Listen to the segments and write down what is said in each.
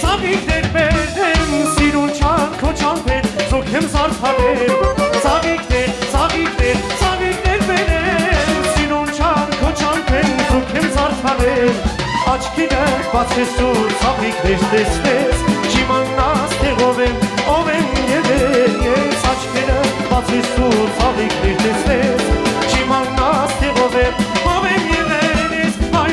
Ծաղիկներ բերեմ, սիրուն չան քո չամփեր, զոքեմ զարդարեմ, ծաղիկներ բերեմ, սիրուն չան քո չամփեր, զոքեմ զարդարեմ, աչքինը բացես ու ծաղիկներ տեսնես, չիմանաս թե ով եմ եւ ես, աչքինը բացես ու ծաղիկներ տեսնես, չիմանաս թե ով եմ եւ ես, այ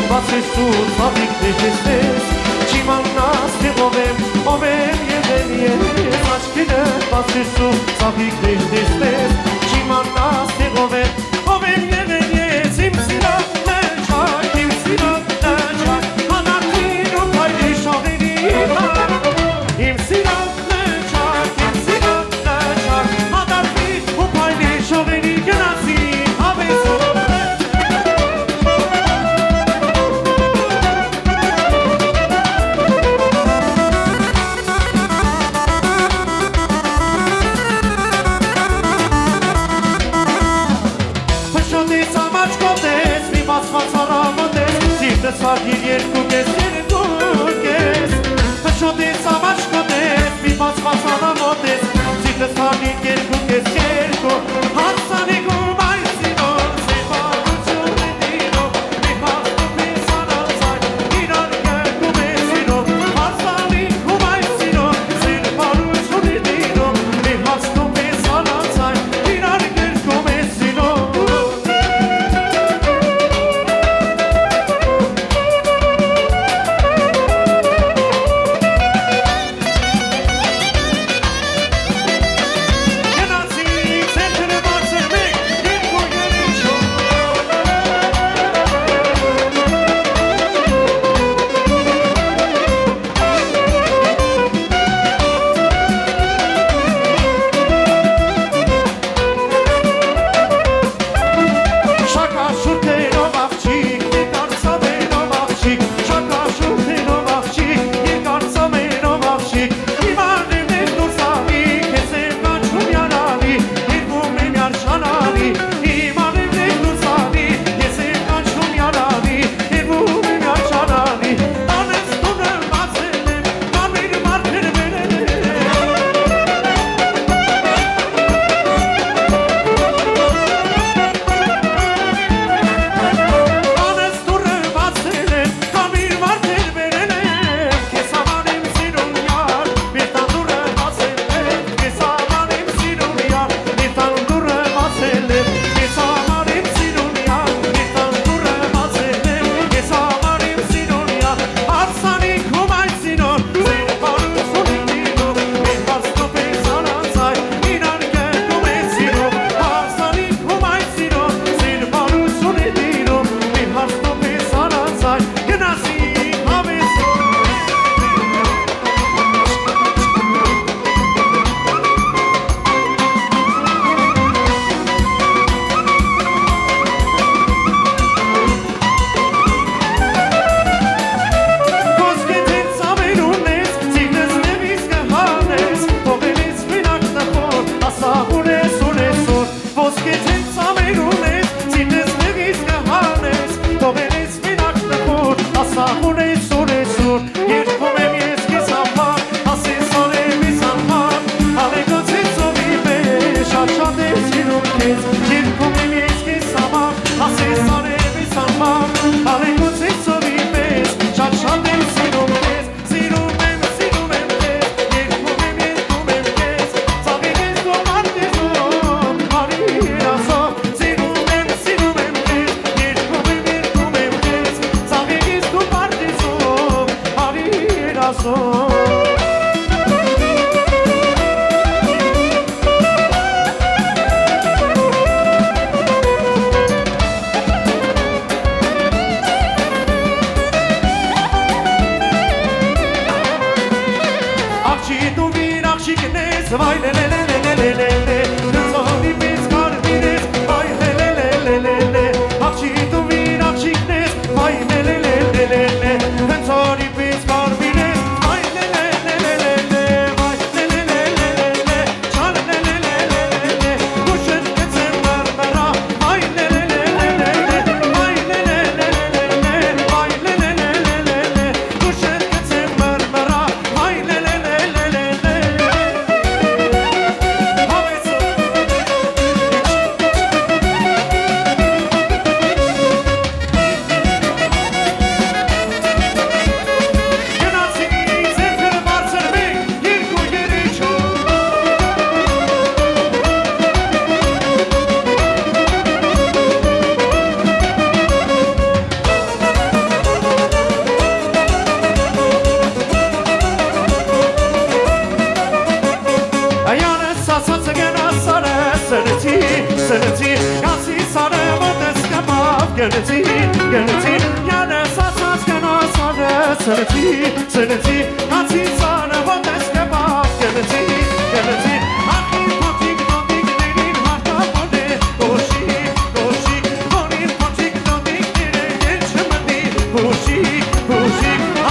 Բացես ու ծաղիկներ տեսնես, չիմանաս թե ով եմ եւ ես, աչքինը բացես ու ծաղիկներ տեսնես, չիմանաս թե ով եմ եւ ես, իմ սիրած նջակ, հանարդին ու փայլի շողերի համար, իմ սիրած նջակ, հանարդին ու փայլի շողերի գնացի հավեսով Սարդիր երկու կես, Հշոտից ամաշխոտես, մի բացված անամոտես, Սիրտը սարդիր երկու կես, Հարսանիքում այս սիրով, Սեպարություն է դիրով, Մի հաստուպես անանցայն, իրար կերկում է սիրով, Հարսանիքում այս սիրով, Սեպարություն է դիրով, Մի հաստուպես անանցայն, իրար կերկում է սիրով Sorry, please. Գնացի, գնացի, յանես ասած գնաց արես Սրեցի, հացի սարը ոտես կեպավ Գնացի, գնացի, ախի պոթիկ դոդիկներին հարկավոր է Գոշիկ, որին պոթիկ դոդիկները են չմնդի Բուշիկ,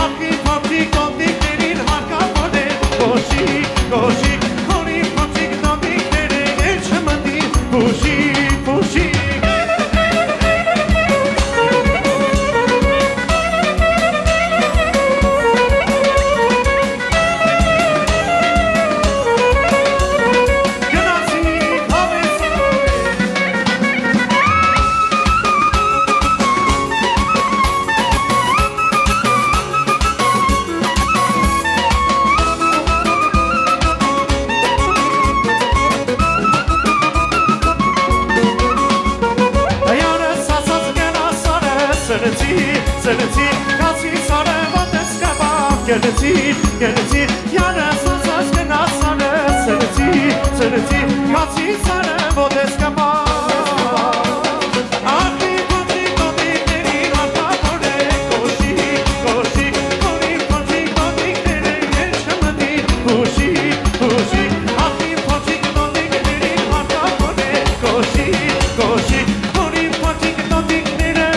ախի պոթիկ դոդիկներին հարկավոր է Գոշիկ, որին պոթիկ դոդիկները են չմնդի Բուշիկ Սրեցի, կացի սարը ոտես կապավ Գնացի, յանես ասած գնաց արես Սրեցի, կացի սարը ոտես կապավ Ախի պոթիկ դոդիկներին հարկավոր է Գոշիկ, որին պոթիկ դոդիկները են չմնդի Բուշիկ, ախի պոթիկ դոդիկներին հարկավոր է Գոշիկ, որին պոթիկ դոդիկները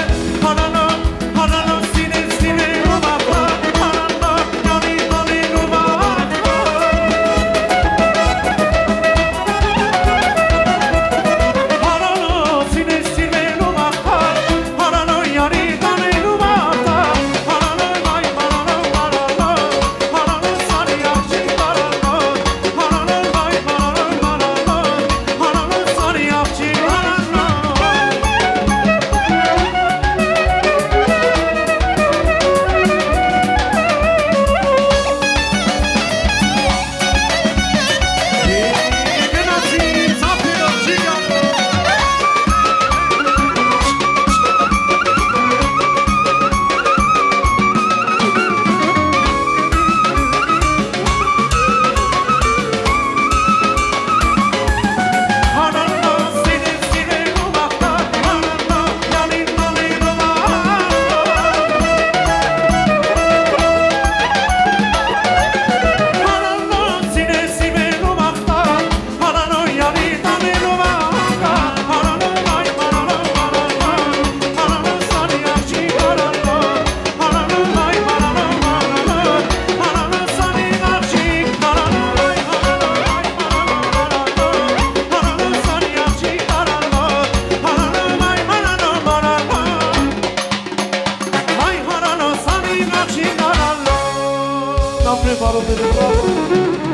Preparo-te de bravo